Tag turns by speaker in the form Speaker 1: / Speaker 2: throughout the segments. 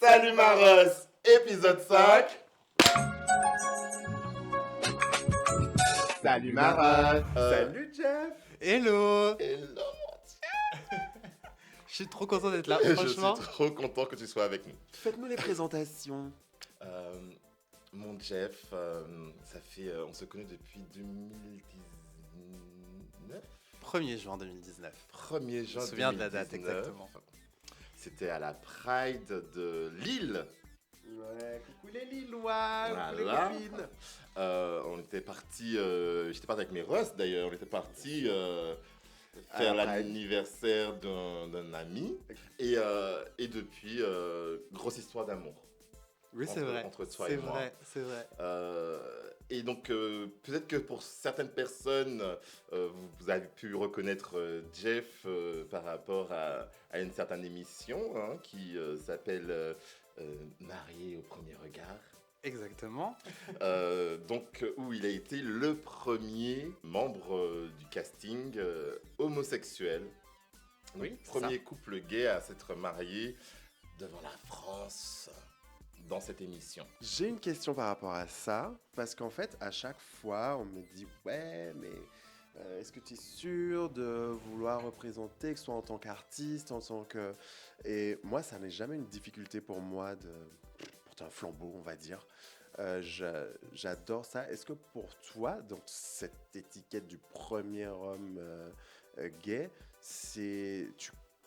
Speaker 1: Salut Maros, épisode 5. Salut Maros.
Speaker 2: Salut Jeff.
Speaker 3: Hello.
Speaker 1: Hello.
Speaker 3: Je suis trop content d'être là,
Speaker 1: Je
Speaker 3: franchement.
Speaker 1: suis trop content que tu sois avec nous.
Speaker 2: Faites-nous les présentations.
Speaker 1: Mon Jeff, ça fait, on se connaît depuis 2019.
Speaker 3: 1er juin 2019.
Speaker 1: 1er
Speaker 3: Je
Speaker 1: juin
Speaker 3: me souviens de la
Speaker 1: 2019.
Speaker 3: date exactement.
Speaker 1: C'était à la Pride de Lille.
Speaker 2: Ouais, coucou les Lillois, coucou les
Speaker 1: Voilà.
Speaker 2: copines.
Speaker 1: On était parti, j'étais parti avec mes Russes d'ailleurs, on était parti
Speaker 2: À
Speaker 1: faire
Speaker 2: la Pride.
Speaker 1: l'anniversaire d'un ami. Et depuis, grosse histoire d'amour.
Speaker 3: Oui, c'est
Speaker 1: Entre-
Speaker 3: vrai.
Speaker 1: entre toi
Speaker 3: C'est
Speaker 1: et moi.
Speaker 3: vrai, c'est vrai.
Speaker 1: Et donc, peut-être que pour certaines personnes, vous avez pu reconnaître Jeff par rapport à une certaine émission qui s'appelle Marié au premier regard.
Speaker 3: Exactement.
Speaker 1: Donc, où il a été le premier membre du casting homosexuel. Donc,
Speaker 3: Oui, c'est
Speaker 1: premier couple gay à s'être marié devant la France dans cette émission.
Speaker 2: J'ai une question par rapport à ça, parce qu'en fait, à chaque fois, on me dit ouais, mais est-ce que tu es sûr de vouloir représenter, que ce soit en tant qu'artiste, en tant que... Et moi, ça n'est jamais une difficulté pour moi de porter un flambeau, on va dire. J'adore ça. Est-ce que pour toi, donc cette étiquette du premier homme gay,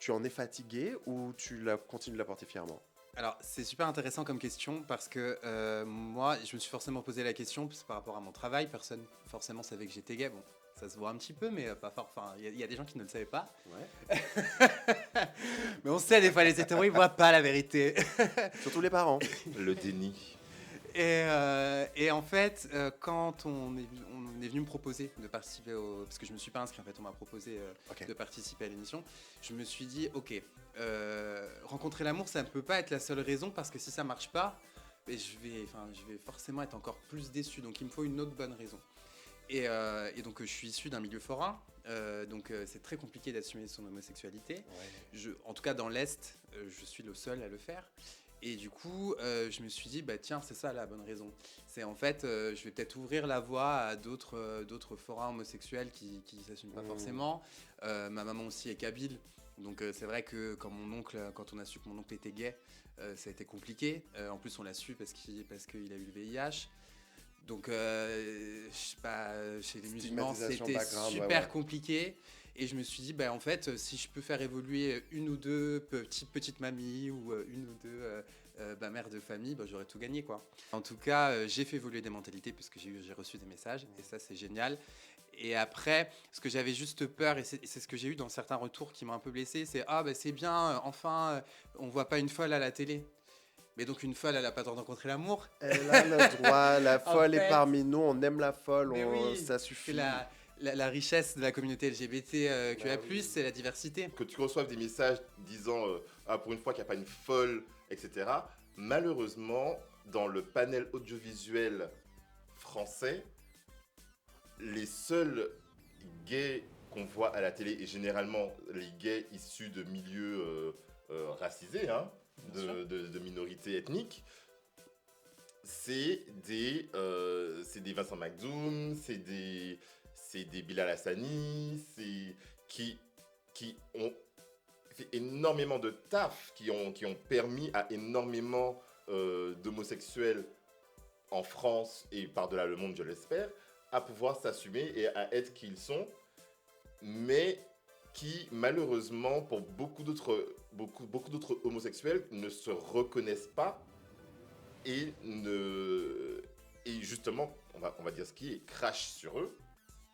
Speaker 2: tu en es fatigué ou tu continues de la porter fièrement?
Speaker 3: Alors, c'est super intéressant comme question parce que moi, je me suis forcément posé la question parce que par rapport à mon travail, personne forcément savait que j'étais gay. Bon, ça se voit un petit peu, mais pas fort. Enfin, il y a des gens qui ne le savaient pas.
Speaker 2: Ouais.
Speaker 3: Mais on sait, des fois, les hétéros, ils voient pas la vérité.
Speaker 2: Surtout les parents.
Speaker 1: Le déni.
Speaker 3: Et en fait, quand on est venu me proposer de participer parce que je me suis pas inscrit, en fait, on m'a proposé
Speaker 2: Ok.
Speaker 3: de participer à l'émission, je me suis dit, ok, rencontrer l'amour, ça ne peut pas être la seule raison, parce que si ça marche pas, je vais forcément être encore plus déçu, donc il me faut une autre bonne raison. Et donc je suis issu d'un milieu forain, donc c'est très compliqué d'assumer son homosexualité. En tout cas dans l'Est, je suis le seul à le faire. Et du coup, je me suis dit, bah tiens, c'est ça la bonne raison. C'est en fait, je vais peut-être ouvrir la voie à d'autres forains homosexuels qui s'assument pas forcément. Ma maman aussi est kabyle, donc c'est vrai que quand on a su que mon oncle était gay, ça a été compliqué. En plus, on l'a su parce qu'il a eu le VIH. Donc, je sais pas, chez les musulmans,
Speaker 2: Stigmatisation,
Speaker 3: c'était
Speaker 2: background,
Speaker 3: super
Speaker 2: ouais.
Speaker 3: compliqué. Et je me suis dit, bah, en fait, si je peux faire évoluer une ou deux petites mamies ou une ou deux mères de famille, bah, j'aurais tout gagné, quoi. En tout cas, j'ai fait évoluer des mentalités puisque j'ai reçu des messages et ça, c'est génial. Et après, ce que j'avais juste peur, et c'est ce que j'ai eu dans certains retours qui m'ont un peu blessé, c'est « Ah, bah, c'est bien, enfin, on voit pas une folle à la télé ». Mais donc une folle, elle n'a pas le droit de rencontrer l'amour.
Speaker 2: Elle a le droit, la
Speaker 3: En
Speaker 2: folle est
Speaker 3: fait,
Speaker 2: parmi nous, on aime la folle,
Speaker 3: mais oui,
Speaker 2: ça
Speaker 3: c'est
Speaker 2: suffit.
Speaker 3: la richesse de la communauté LGBT QA+,
Speaker 2: Bah oui.
Speaker 3: c'est la diversité.
Speaker 1: Que tu reçoives des messages disant pour une fois qu'il n'y a pas une folle, etc. Malheureusement, dans le panel audiovisuel français, les seuls gays qu'on voit à la télé, et généralement les gays issus de milieux racisés, de minorités ethniques, c'est des Vincent McDoom, c'est des Bilal Hassani, qui ont fait énormément de taf, qui ont permis à énormément d'homosexuels en France et par-delà le monde, je l'espère, à pouvoir s'assumer et à être qui ils sont, mais qui, malheureusement, pour beaucoup d'autres homosexuels, ne se reconnaissent pas et justement, on va dire ce qui est, crache sur eux.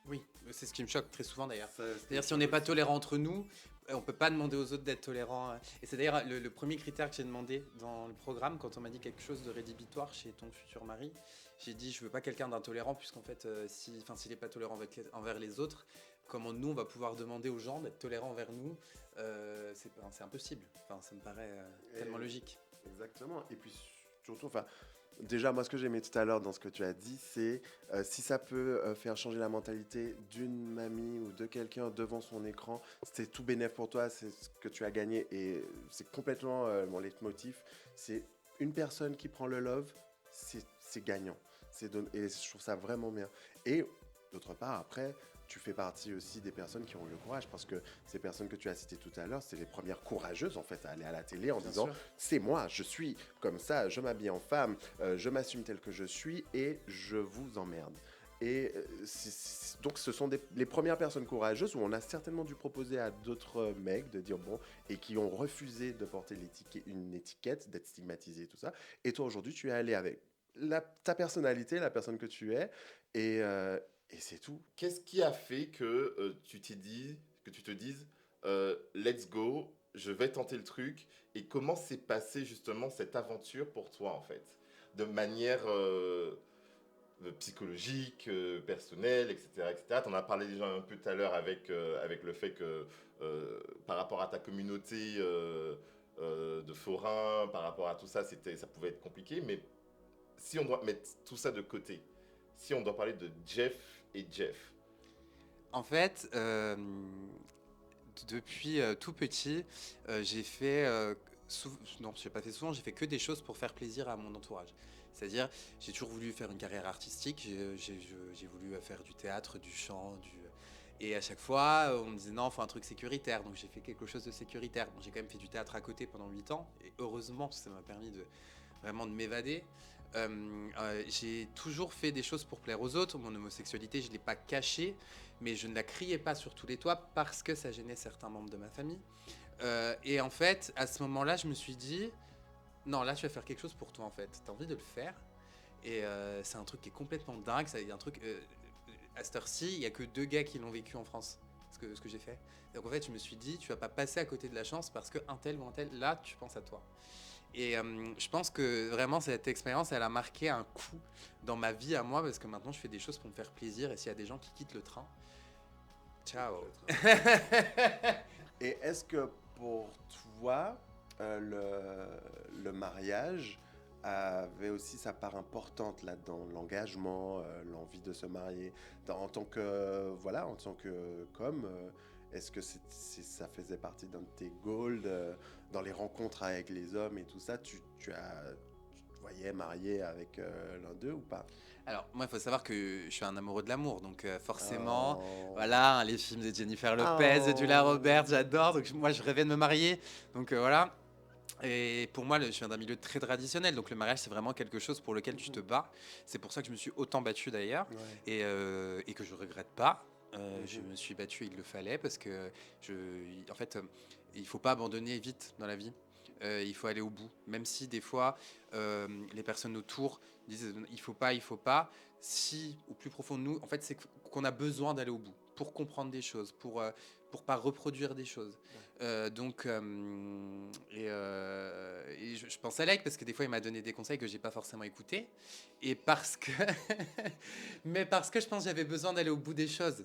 Speaker 3: Oui, c'est ce qui me choque très souvent d'ailleurs. C'est-à-dire si on n'est pas tolérant entre nous, on peut pas demander aux autres d'être tolérants. Et c'est d'ailleurs le premier critère que j'ai demandé dans le programme quand on m'a dit quelque chose de rédhibitoire chez ton futur mari. J'ai dit je veux pas quelqu'un d'intolérant puisqu'en fait s'il n'est pas tolérant envers les autres, comment nous on va pouvoir demander aux gens d'être tolérants envers nous, c'est impossible. Enfin, ça me paraît tellement logique.
Speaker 2: Exactement. Et puis surtout, enfin, Déjà, moi, ce que j'ai aimé tout à l'heure dans ce que tu as dit, c'est si ça peut faire changer la mentalité d'une mamie ou de quelqu'un devant son écran, c'est tout bénéf pour toi, c'est ce que tu as gagné et c'est complètement mon leitmotiv. C'est une personne qui prend le love, c'est gagnant. Et je trouve ça vraiment bien. Et d'autre part, après, tu fais partie aussi des personnes qui ont le courage parce que ces personnes que tu as citées tout à l'heure, c'est les premières courageuses en fait à aller à la télé en
Speaker 3: Bien
Speaker 2: disant
Speaker 3: sûr.
Speaker 2: c'est moi, je suis comme ça, je m'habille en femme, je m'assume tel que je suis et je vous emmerde. Et donc ce sont les premières personnes courageuses où on a certainement dû proposer à d'autres mecs de dire bon et qui ont refusé de porter une étiquette, d'être stigmatisé tout ça. Et toi aujourd'hui tu es allé avec ta personnalité, la personne que tu es et, euh, et c'est tout.
Speaker 1: Qu'est-ce qui a fait que tu t'es dit, que tu te dises, let's go, je vais tenter le truc, et comment s'est passée justement cette aventure pour toi en fait, de manière psychologique, personnelle, etc., etc. Tu en as parlé déjà un peu tout à l'heure avec le fait que par rapport à ta communauté de forains, par rapport à tout ça, ça pouvait être compliqué, mais si on doit mettre tout ça de côté, si on doit parler de Jeff et Jeff.
Speaker 3: En fait, depuis tout petit, j'ai fait. Non, je n'ai pas fait souvent, j'ai fait que des choses pour faire plaisir à mon entourage. C'est-à-dire, j'ai toujours voulu faire une carrière artistique, j'ai voulu faire du théâtre, du chant, et à chaque fois, on me disait non, il faut un truc sécuritaire, donc j'ai fait quelque chose de sécuritaire. Bon, j'ai quand même fait du théâtre à côté pendant 8 ans, et heureusement, ça m'a permis vraiment de m'évader. J'ai toujours fait des choses pour plaire aux autres. Mon homosexualité, je ne l'ai pas cachée, mais je ne la criais pas sur tous les toits parce que ça gênait certains membres de ma famille. Et en fait, à ce moment-là, je me suis dit, non, là, tu vas faire quelque chose pour toi, en fait. Tu as envie de le faire. Et c'est un truc qui est complètement dingue. Il y a un truc, à cette heure-ci, il n'y a que 2 gars qui l'ont vécu en France, ce que j'ai fait. Donc en fait, je me suis dit, tu vas pas passer à côté de la chance parce qu'un tel ou un tel, là, tu penses à toi. Et je pense que vraiment cette expérience, elle a marqué un coup dans ma vie à moi parce que maintenant je fais des choses pour me faire plaisir et s'il y a des gens qui quittent le train, ciao.
Speaker 2: Et est-ce que pour toi, le mariage avait aussi sa part importante là-dedans, l'engagement, l'envie de se marier, en tant que, voilà, en tant que comme, est-ce que ça faisait partie d'un de tes goals dans les rencontres avec les hommes et tout ça, tu te voyais marié avec l'un d'eux ou pas?
Speaker 3: Alors moi il faut savoir que je suis un amoureux de l'amour donc forcément
Speaker 2: Oh.
Speaker 3: voilà hein, les films de Jennifer Lopez, de Julia
Speaker 2: Oh.
Speaker 3: Roberts, j'adore donc moi je rêvais de me marier donc voilà. Et pour moi, je viens d'un milieu très traditionnel, donc le mariage, c'est vraiment quelque chose pour lequel tu te bats. C'est pour ça que je me suis autant battu d'ailleurs,
Speaker 2: Ouais.
Speaker 3: et que je regrette pas. Je
Speaker 2: Mhm.
Speaker 3: me suis battu, il le fallait, parce que, en fait, il faut pas abandonner vite dans la vie. Il faut aller au bout, même si des fois, les personnes autour disent il faut pas. Si, au plus profond de nous, en fait, c'est qu'on a besoin d'aller au bout pour comprendre des choses, pour pas reproduire des choses. Et je pense à Lake parce que des fois il m'a donné des conseils que j'ai pas forcément écoutés et parce que mais parce que je pense que j'avais besoin d'aller au bout des choses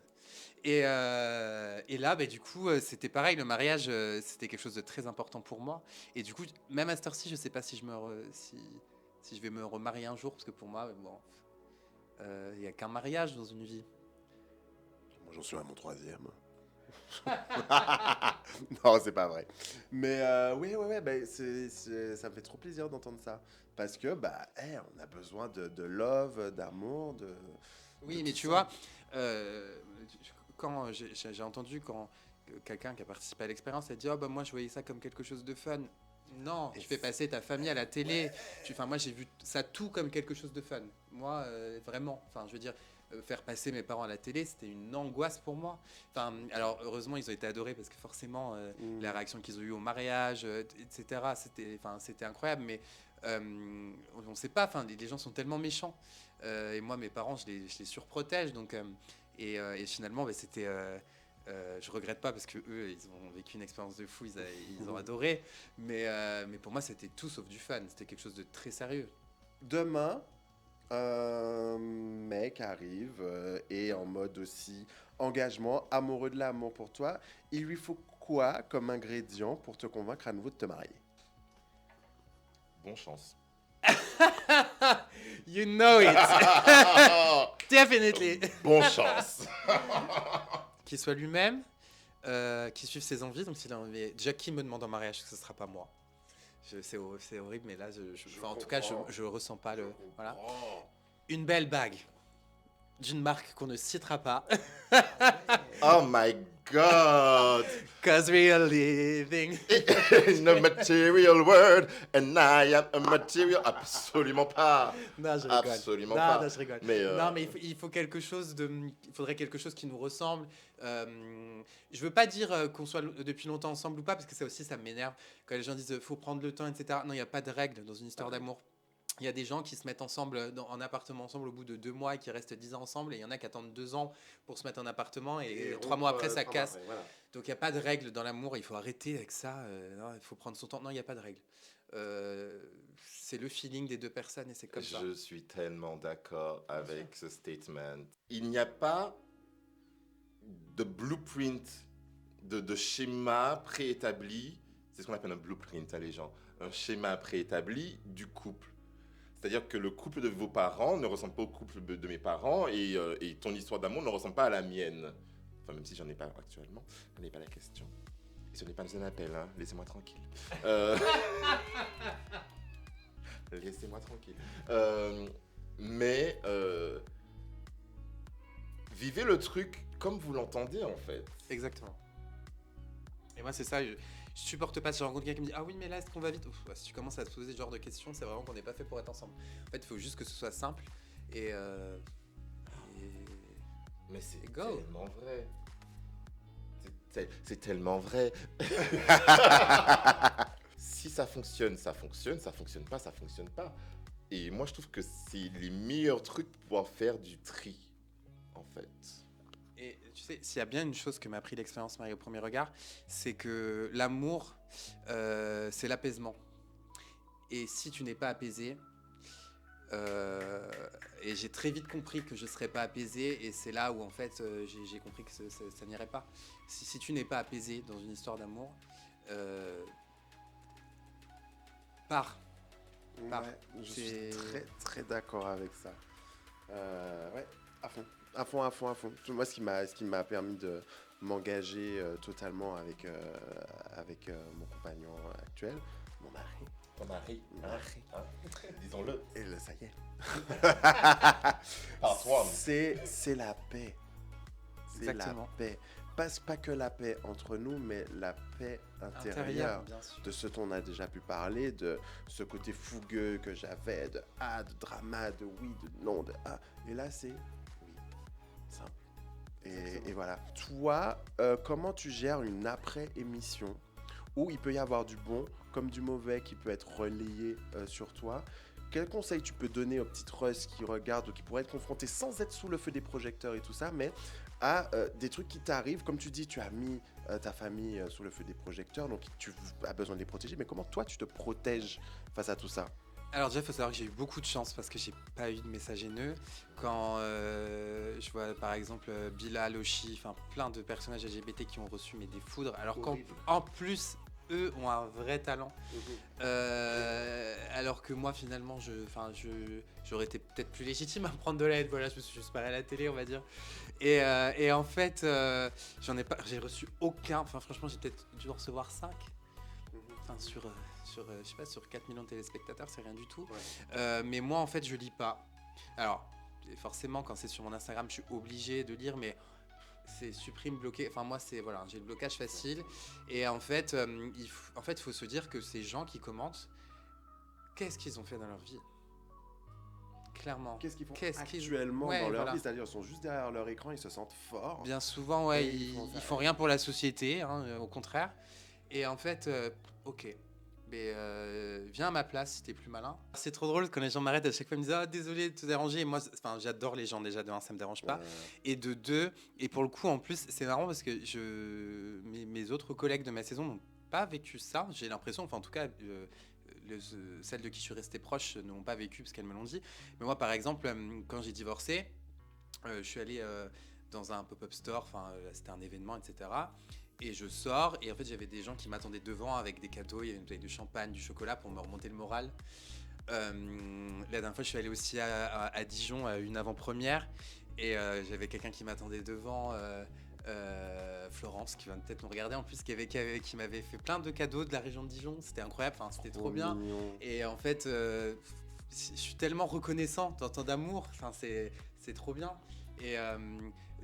Speaker 3: et là bah, du coup c'était pareil le mariage c'était quelque chose de très important pour moi et du coup même à cette heure-ci je sais pas si si je vais me remarier un jour parce que pour moi bon il y a qu'un mariage dans une vie.
Speaker 2: Moi, j'en suis à mon 3e. Non, c'est pas vrai. Mais oui, bah, ça me fait trop plaisir d'entendre ça. Parce que, bah, on a besoin de love, d'amour, de
Speaker 3: Oui, mais
Speaker 2: tout
Speaker 3: tu
Speaker 2: ça.
Speaker 3: vois, euh, quand j'ai entendu quand quelqu'un qui a participé à l'expérience a dit, oh bah moi je voyais ça comme quelque chose de fun. Non,
Speaker 2: Et
Speaker 3: tu fais passer ta famille à la télé.
Speaker 2: ouais.
Speaker 3: Enfin, moi j'ai vu ça tout comme quelque chose de fun. Moi, vraiment. Enfin, je veux dire, faire passer mes parents à la télé, c'était une angoisse pour moi. Enfin, alors heureusement ils ont été adorés parce que forcément
Speaker 2: Mm.
Speaker 3: la réaction qu'ils ont eue au mariage, etc. C'était incroyable. Mais on ne sait pas. Enfin, les gens sont tellement méchants. Et moi, mes parents, je les surprotège. Donc, et finalement, bah, c'était. Je regrette pas parce que eux, ils ont vécu une expérience de fou, ils ont adoré. Mais pour moi, c'était tout sauf du fun. C'était quelque chose de très sérieux.
Speaker 2: Demain, un mec arrive et en mode aussi engagement, amoureux de l'amour pour toi. Il lui faut quoi comme ingrédient pour te convaincre à nouveau de te marier?
Speaker 1: Bonne chance.
Speaker 3: You know it. Definitely.
Speaker 1: Bon chance.
Speaker 3: Qu'il soit lui-même, qu'il suive ses envies. Donc s'il a envie, déjà qui me demande en mariage, que ce sera pas moi. C'est horrible, mais là, en tout cas, je ressens pas le. Voilà. Une belle bague d'une marque qu'on ne citera pas.
Speaker 1: Oh my God.
Speaker 3: Cause we are living.
Speaker 1: In a material world, and I am a material. Absolument pas.
Speaker 3: Non, je rigole.
Speaker 1: Absolument pas.
Speaker 3: Non, je rigole.
Speaker 1: Mais
Speaker 3: Non, mais il faut quelque chose de. Il faudrait quelque chose qui nous ressemble. Je veux pas dire qu'on soit depuis longtemps ensemble ou pas, parce que ça aussi, ça m'énerve quand les gens disent faut prendre le temps, etc. Non, il n'y a pas de règle dans une histoire d'amour. Il y a des gens qui se mettent ensemble en appartement ensemble au bout de 2 mois et qui restent 10 ans ensemble, et il y en a qui attendent 2 ans pour se mettre en appartement et 3 mois après ça casse.
Speaker 2: Après, voilà.
Speaker 3: Donc il n'y a pas de règle dans l'amour, il faut arrêter avec ça, non, il faut prendre son temps. Non, il n'y a pas de règle. C'est le feeling des 2 personnes et c'est comme ça.
Speaker 1: Je suis tellement d'accord avec ce statement. Il n'y a pas de blueprint, de schéma préétabli. C'est ce qu'on appelle un blueprint, hein, les gens. Un schéma préétabli du couple. C'est-à-dire que le couple de vos parents ne ressemble pas au couple de mes parents et ton histoire d'amour ne ressemble pas à la mienne. Enfin, même si j'en ai pas actuellement, ce n'est pas la question. Et ce n'est pas un appel, hein. Laissez-moi tranquille. Laissez-moi tranquille. Mais vivez le truc comme vous l'entendez, en fait.
Speaker 3: Exactement. Et moi, c'est ça. Je supporte pas si je rencontre quelqu'un qui me dit ah oui, mais là, est-ce qu'on va vite? Si tu commences à te poser ce genre de questions, c'est vraiment qu'on n'est pas fait pour être ensemble. En fait, il faut juste que ce soit simple et
Speaker 1: Mais c'est
Speaker 3: Go.
Speaker 1: tellement vrai. C'est tellement vrai. Si ça fonctionne, ça fonctionne. Ça fonctionne pas, ça fonctionne pas. Et moi, je trouve que c'est les meilleurs trucs pour pouvoir faire du tri, en fait.
Speaker 3: Et tu sais, s'il y a bien une chose que m'a appris l'expérience Marie au premier regard, c'est que l'amour, c'est l'apaisement. Et si tu n'es pas apaisé, et j'ai très vite compris que je ne serais pas apaisé, et c'est là où en fait j'ai compris que ça n'irait pas. Si tu n'es pas apaisé dans une histoire d'amour, pars.
Speaker 2: Ouais, je suis très très d'accord avec ça. Ouais, à fond. À fond, à fond, à fond. Moi, ce qui m'a permis de m'engager totalement avec mon compagnon actuel, mon mari.
Speaker 1: Ton mari.
Speaker 2: Mari.
Speaker 1: Hein, disons-le.
Speaker 2: Et là, ça y est.
Speaker 1: Par toi.
Speaker 2: C'est la paix. C'est
Speaker 3: Exactement.
Speaker 2: la paix. Pas que la paix entre nous, mais la paix intérieure.
Speaker 3: Bien sûr.
Speaker 2: De ce dont on a déjà pu parler, de ce côté fougueux que j'avais, de de drama, de oui, de non, de Et là, c'est oui, simple. Et voilà. Toi, comment tu gères une après-émission où il peut y avoir du bon comme du mauvais qui peut être relayé sur toi? Quel conseil tu peux donner aux petites russes qui regardent ou qui pourraient être confrontées sans être sous le feu des projecteurs et tout ça, mais à des trucs qui t'arrivent? Comme tu dis, tu as mis ta famille sous le feu des projecteurs, donc tu as besoin de les protéger, mais comment toi tu te protèges face à tout ça?
Speaker 3: Alors déjà, il faut savoir que j'ai eu beaucoup de chance parce que j'ai pas eu de messages haineux. Quand je vois par exemple Bilal, Oshi, enfin plein de personnages LGBT qui ont reçu des foudres, alors qu'en plus eux ont un vrai talent. Alors que moi finalement j'aurais été peut-être plus légitime à prendre de l'aide. Voilà, je me suis juste paré à la télé, on va dire. Et en fait j'ai reçu aucun. Enfin franchement, j'ai peut-être dû en recevoir 5. Enfin sur je sais pas, sur 4 millions de téléspectateurs, c'est rien du tout. Ouais. Mais moi en fait je lis pas. Alors forcément quand c'est sur mon Instagram je suis obligé de lire, mais c'est supprime, bloqué. Enfin moi c'est voilà, j'ai le blocage facile. Et en fait il faut se dire que ces gens qui commentent, qu'est-ce qu'ils ont fait dans leur vie? Clairement.
Speaker 2: Qu'est-ce qu'ils font actuellement dans leur vie? C'est-à-dire ils sont juste derrière leur écran, ils se sentent forts.
Speaker 3: Bien souvent ouais, ils font rien pour la société, hein, au contraire. Et en fait ok. Mais viens à ma place si t'es plus malin. C'est trop drôle quand les gens m'arrêtent à chaque fois, ils me disent ah désolé de te déranger. Et moi j'adore les gens, déjà de 1 ça me dérange pas, et de 2, et pour le coup en plus c'est marrant parce que mes autres collègues de ma saison n'ont pas vécu ça, j'ai l'impression, enfin en tout cas celles de qui je suis resté proche ne l'ont pas vécu parce qu'elles me l'ont dit. Mais moi par exemple quand j'ai divorcé, je suis allé dans un pop-up store, enfin c'était un événement, etc. Et je sors, et en fait j'avais des gens qui m'attendaient devant avec des cadeaux, il y avait une bouteille de champagne, du chocolat pour me remonter le moral. La dernière fois, je suis allé aussi à Dijon à une avant-première et j'avais quelqu'un qui m'attendait devant, Florence, qui va peut-être nous regarder en plus, qui m'avait fait plein de cadeaux de la région de Dijon. C'était incroyable, enfin, c'était trop bien.
Speaker 2: Mignon.
Speaker 3: Et en fait, je suis tellement reconnaissant tant d'amour, enfin, c'est trop bien. Et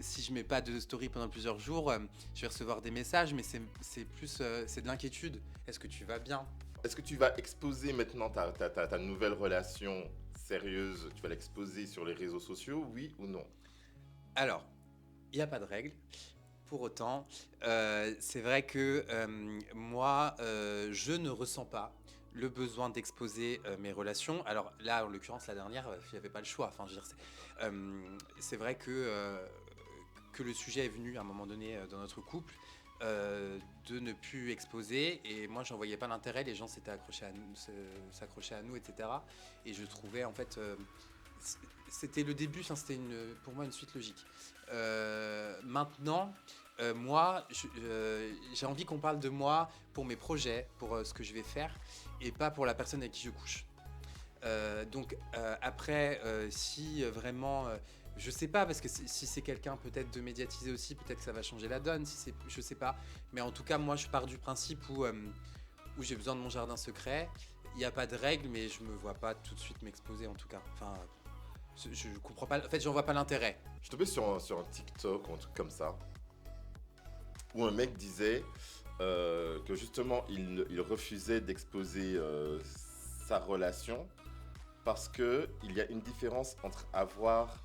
Speaker 3: si je mets pas de story pendant plusieurs jours, je vais recevoir des messages, mais c'est plus c'est de l'inquiétude. Est-ce que tu vas bien?
Speaker 1: Est-ce que tu vas exposer maintenant ta nouvelle relation sérieuse, tu vas l'exposer sur les réseaux sociaux, oui ou non?
Speaker 3: Alors, il n'y a pas de règle. Pour autant, c'est vrai que moi, je ne ressens pas le besoin d'exposer mes relations. Alors là, en l'occurrence, la dernière, il n'y avait pas le choix. Enfin, je veux dire, c'est vrai que le sujet est venu à un moment donné dans notre couple de ne plus exposer. Et moi, j'en voyais pas l'intérêt. Les gens s'étaient accrochés à nous, s'accrochaient à nous, etc. Et je trouvais, en fait, c'était le début. Enfin, c'était pour moi une suite logique. Maintenant, moi, j'ai envie qu'on parle de moi pour mes projets, pour ce que je vais faire, et pas pour la personne avec qui je couche. Donc après, si vraiment, je sais pas, parce que si c'est quelqu'un peut-être de médiatiser aussi, peut-être que ça va changer la donne. Si c'est, je sais pas. Mais en tout cas, moi, je pars du principe où j'ai besoin de mon jardin secret. Il n'y a pas de règle, mais je me vois pas tout de suite m'exposer en tout cas. Enfin, je comprends pas. En fait, j'en vois pas l'intérêt.
Speaker 1: Je suis tombé sur un TikTok ou un truc comme ça, où un mec disait que justement il refusait d'exposer sa relation parce que il y a une différence entre avoir...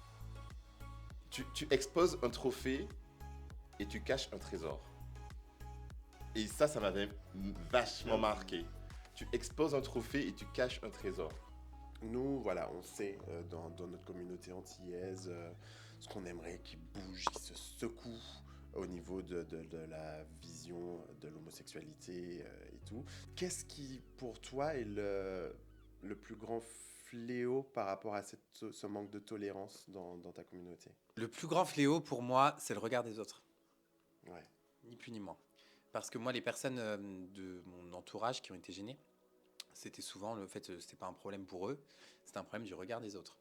Speaker 1: Tu exposes un trophée et tu caches un trésor. Et ça m'avait vachement marqué. Tu exposes un trophée et tu caches un trésor.
Speaker 2: Nous, voilà, on sait dans notre communauté antillaise ce qu'on aimerait qui bouge, qui se secoue au niveau de la vision de l'homosexualité et tout. Qu'est-ce qui, pour toi, est le plus grand fléau par rapport à ce manque de tolérance dans ta communauté?
Speaker 3: Le plus grand fléau pour moi, c'est le regard des autres.
Speaker 2: Ouais.
Speaker 3: Ni plus ni moins. Parce que moi, les personnes de mon entourage qui ont été gênées, c'était souvent le fait, c'était pas un problème pour eux, c'était un problème du regard des autres.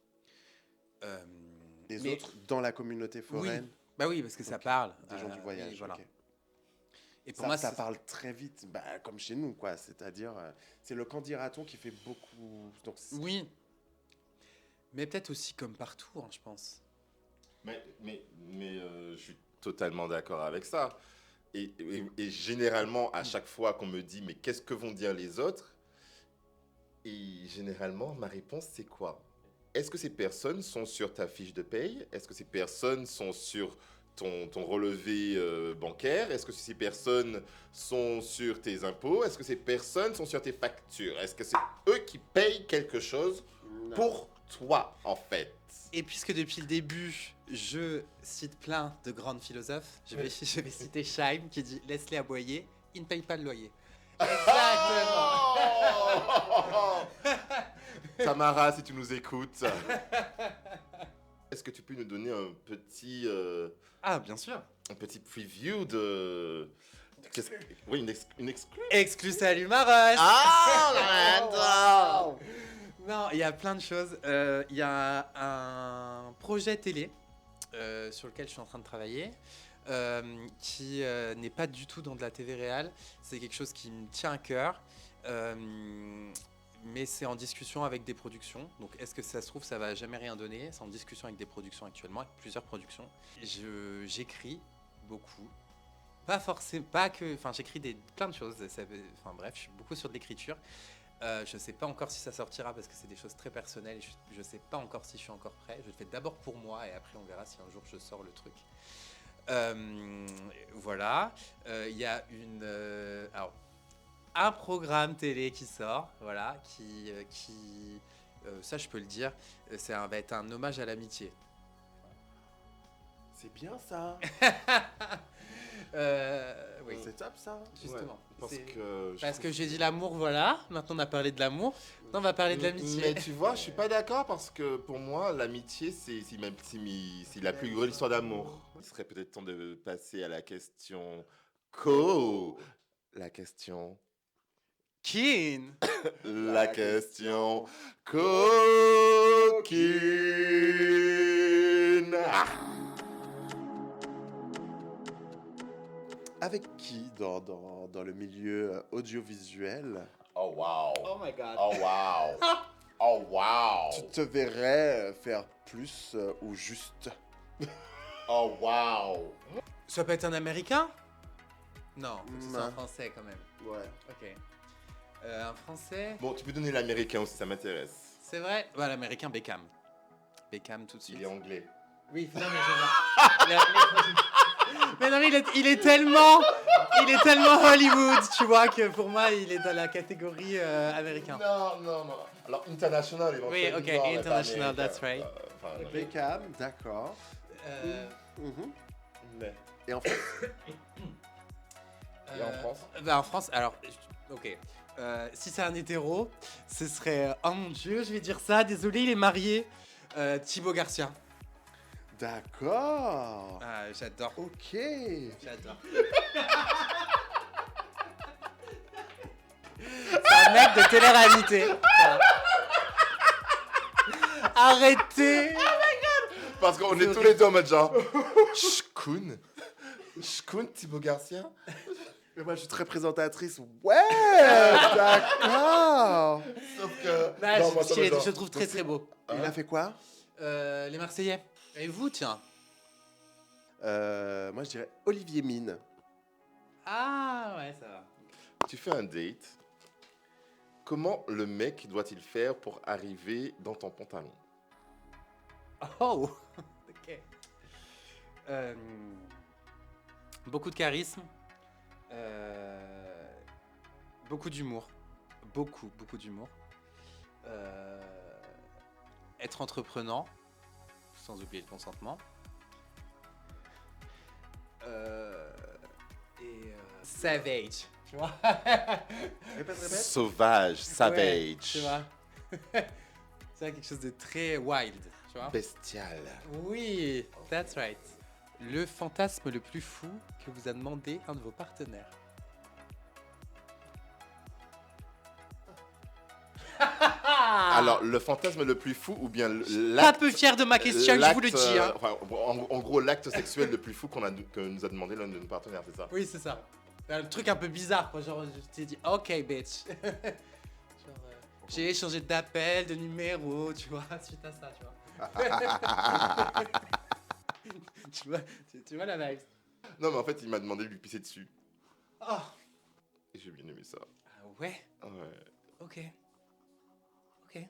Speaker 2: Les
Speaker 3: Mais-
Speaker 2: autres dans la communauté foraine?
Speaker 3: Oui, bah oui, parce que ça
Speaker 2: Ok.
Speaker 3: parle.
Speaker 2: Des gens du voyage,
Speaker 3: et voilà.
Speaker 2: ok.
Speaker 3: Et pour
Speaker 2: Ça,
Speaker 3: moi,
Speaker 2: ça
Speaker 3: c'est-
Speaker 2: parle très vite, bah, comme chez nous, quoi. C'est-à-dire, c'est le qu'en dira-t-on qui fait beaucoup. Donc,
Speaker 3: oui, mais peut-être aussi comme partout, hein, je pense.
Speaker 1: Je suis totalement d'accord avec ça. Et généralement, à chaque fois qu'on me dit, mais qu'est-ce que vont dire les autres? Et généralement, ma réponse, c'est quoi? Est-ce que ces personnes sont sur ta fiche de paye? Est-ce que ces personnes sont sur ton relevé bancaire? Est-ce que ces personnes sont sur tes impôts? Est-ce que ces personnes sont sur tes factures? Est-ce que c'est eux qui payent quelque chose
Speaker 2: non.
Speaker 1: pour toi, en fait?
Speaker 3: Et puisque depuis le début, je cite plein de grandes philosophes, je vais citer Scheim qui dit « Laisse-les aboyer, ils ne payent pas le loyer ». Exactement.
Speaker 1: Tamara, si tu nous écoutes, est-ce que tu peux nous donner un petit
Speaker 3: Ah, bien sûr.
Speaker 1: preview de... Oui, une exclue.
Speaker 3: Exclu salut Maros.
Speaker 1: Ah,
Speaker 3: Non, il y a plein de choses. Il y a un projet télé sur lequel je suis en train de travailler qui n'est pas du tout dans de la TV réelle. C'est quelque chose qui me tient à cœur. Mais c'est en discussion avec des productions. Donc, est-ce que ça se trouve, ça va jamais rien donner? C'est en discussion avec des productions actuellement, avec plusieurs productions. J'écris beaucoup. Pas forcément, pas que. Enfin, j'écris plein de choses. Enfin, bref, je suis beaucoup sur de l'écriture. Je sais pas encore si ça sortira parce que c'est des choses très personnelles et je sais pas encore si je suis encore prêt. Je le fais d'abord pour moi et après on verra si un jour je sors le truc. Voilà. Il y a alors, un programme télé qui sort, voilà, ça je peux le dire, va être un hommage à l'amitié.
Speaker 2: C'est bien ça.
Speaker 3: Oui,
Speaker 2: C'est top ça.
Speaker 3: justement.
Speaker 1: Parce
Speaker 3: C'est-
Speaker 1: que
Speaker 3: Parce que j'ai dit l'amour, voilà. Maintenant on a parlé de l'amour. Maintenant on va parler de l'amitié.
Speaker 1: Mais tu vois, je suis pas d'accord parce que pour moi, l'amitié, c'est la plus grande histoire d'amour. Il serait peut-être temps de passer à la question la question
Speaker 3: Coquine.
Speaker 1: La question coquine.
Speaker 2: Avec qui dans le milieu audiovisuel
Speaker 1: Oh wow.
Speaker 3: Oh my god.
Speaker 1: Oh wow. Oh wow.
Speaker 2: tu te verrais faire plus ou juste?
Speaker 1: Oh wow.
Speaker 3: Ça peut être un américain? Non, c'est un
Speaker 2: Non.
Speaker 3: français quand même.
Speaker 2: Ouais.
Speaker 3: Ok. Un français?
Speaker 1: Bon, tu peux donner l'américain aussi, ça m'intéresse.
Speaker 3: C'est vrai? Ouais, l'américain Beckham. Beckham tout de suite.
Speaker 1: Il est anglais.
Speaker 3: Oui, non mais je vois. Mais non, mais il est tellement Hollywood, tu vois, que pour moi, il est dans la catégorie américain.
Speaker 1: Non. Alors, international, éventuellement.
Speaker 3: Oui, ok,
Speaker 1: mais pas
Speaker 3: international,
Speaker 1: américain.
Speaker 3: that's right.
Speaker 2: Beckham, d'accord. Mhm.
Speaker 1: Mais.
Speaker 2: Et en fait,
Speaker 1: Et en France?
Speaker 3: En France, alors, ok. Si c'est un hétéro, ce serait. Oh mon dieu, je vais dire ça, désolé, il est marié. Thibaut Garcia.
Speaker 2: d'accord.
Speaker 3: Ah, j'adore.
Speaker 2: Ok.
Speaker 3: J'adore. C'est un mec de télé-réalité. Voilà. Arrêtez.
Speaker 1: Parce qu'on
Speaker 3: C'est
Speaker 1: est tous
Speaker 3: horrible.
Speaker 1: les deux en mode genre. Shkoun, Thibaut Garcia.
Speaker 2: Mais moi, je suis très présentatrice. Ouais, d'accord.
Speaker 1: Sauf que.
Speaker 3: Bah,
Speaker 1: non, moi, ça me
Speaker 3: je
Speaker 1: genre-
Speaker 3: le trouve très très beau.
Speaker 2: Il a fait quoi?
Speaker 3: Les Marseillais. Et vous, tiens.
Speaker 2: Moi, je dirais Olivier Mine.
Speaker 3: Ah ouais, ça va.
Speaker 1: Tu fais un date. Comment le mec doit-il faire pour arriver dans ton pantalon?
Speaker 3: Oh. Ok. Beaucoup de charisme. Beaucoup d'humour. Beaucoup d'humour. Être entreprenant, sans oublier le consentement. Savage, tu vois.
Speaker 2: Répète.
Speaker 1: Sauvage,
Speaker 3: Ouais,
Speaker 1: savage,
Speaker 3: tu vois. C'est quelque chose de très wild, tu vois.
Speaker 1: bestial.
Speaker 3: Oui, that's right. Le fantasme le plus fou que vous a demandé un de vos partenaires.
Speaker 1: Alors, le fantasme le plus fou ou bien
Speaker 3: Pas peu fier de ma question, je vous le
Speaker 1: l'acte,
Speaker 3: dis. Hein.
Speaker 1: enfin, en gros, l'acte sexuel le plus fou que nous a demandé l'un de nos partenaires, c'est ça?
Speaker 3: Oui, c'est ça. Un truc un peu bizarre, quoi. Genre, je t'ai dit, ok, bitch. Genre, j'ai échangé d'appel, de numéro, tu vois, suite à ça, tu vois. tu vois la vibe.
Speaker 1: Non, mais en fait, il m'a demandé de lui pisser dessus.
Speaker 3: Oh.
Speaker 1: Et j'ai bien aimé ça.
Speaker 3: Ah ouais,
Speaker 1: Ouais.
Speaker 3: ok. Ok.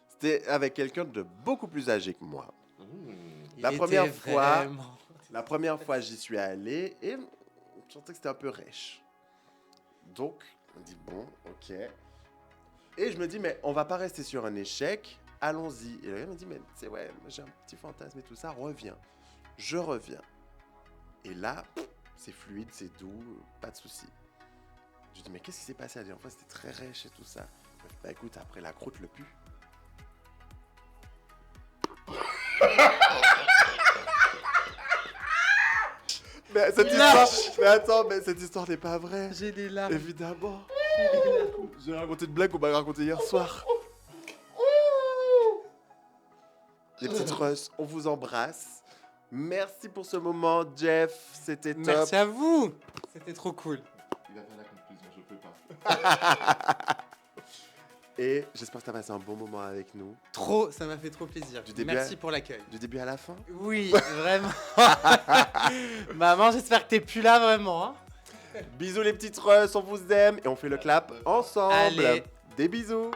Speaker 2: C'était avec quelqu'un de beaucoup plus âgé que moi.
Speaker 1: Mmh.
Speaker 3: Il
Speaker 2: La
Speaker 3: était
Speaker 2: première fois-
Speaker 3: vraiment-
Speaker 2: La première fois, j'y suis allé et je sentais que c'était un peu rêche. Donc, on dit bon, ok. Et je me dis, mais on va pas rester sur un échec, allons-y. Et le gars me dit, mais tu sais, ouais, j'ai un petit fantasme et tout ça, reviens. Je reviens. Et là, c'est fluide, c'est doux, pas de souci. Je dis, mais qu'est-ce qui s'est passé la dernière fois? C'était très rêche et tout ça. Il me fait, bah écoute, après la croûte, le pu. Mais cette histoire, mais attends, mais cette histoire n'est pas vraie.
Speaker 3: J'ai des larmes.
Speaker 2: Évidemment. J'ai raconté une blague qu'on m'a racontée hier soir. Les petites Russes, on vous embrasse. Merci pour ce moment, Jeff. C'était top.
Speaker 3: Merci à vous. C'était trop cool.
Speaker 1: Il va faire la conclusion, je peux pas.
Speaker 2: Et j'espère que tu as passé un bon moment avec nous.
Speaker 3: Trop, ça m'a fait trop plaisir.
Speaker 2: Du début
Speaker 3: Merci
Speaker 2: à-
Speaker 3: pour l'accueil.
Speaker 2: Du début à la fin.
Speaker 3: Oui, vraiment. Maman, j'espère que t'es plus là vraiment. Hein.
Speaker 2: Bisous les petites Russes, on vous aime. Et on fait le clap ensemble.
Speaker 3: Allez.
Speaker 2: Des bisous.